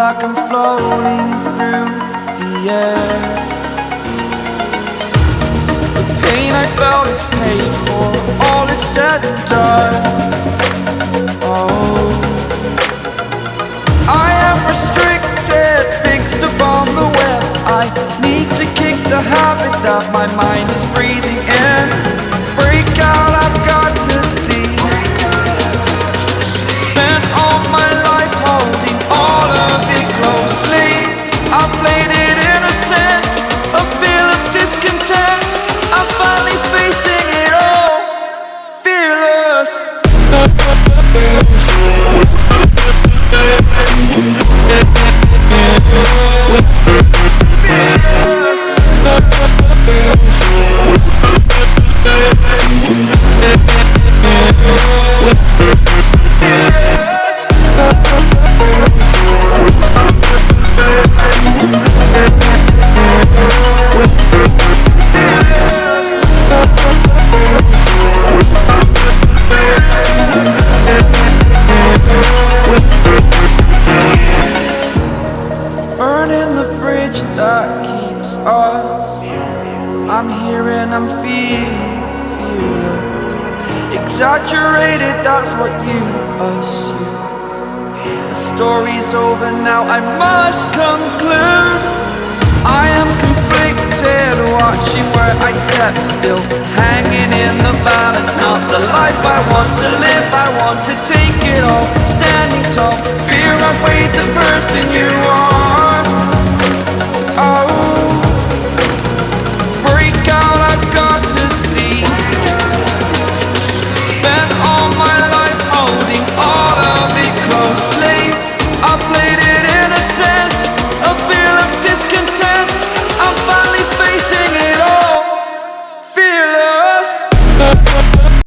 like I'm floating through the air. The pain I felt is paid for, all is said and done. Oh, I am restricted, fixed upon the web. I need to kick the habit that my mind is breathing in. Break out, I've got to see. Spent all my life holding all of it closely. I played it innocent, a feel of discontent. I'm finally facing it all, fearless. Burning the bridge that keeps us. I'm here and I'm feeling fearless. Exaggerated, that's what you assume. The story's over now, I must conclude. I am conflicted, watching where I step still, hanging in the balance. Not the life I want to live, I want to take it all. Standing tall, fear I weighed the person you are.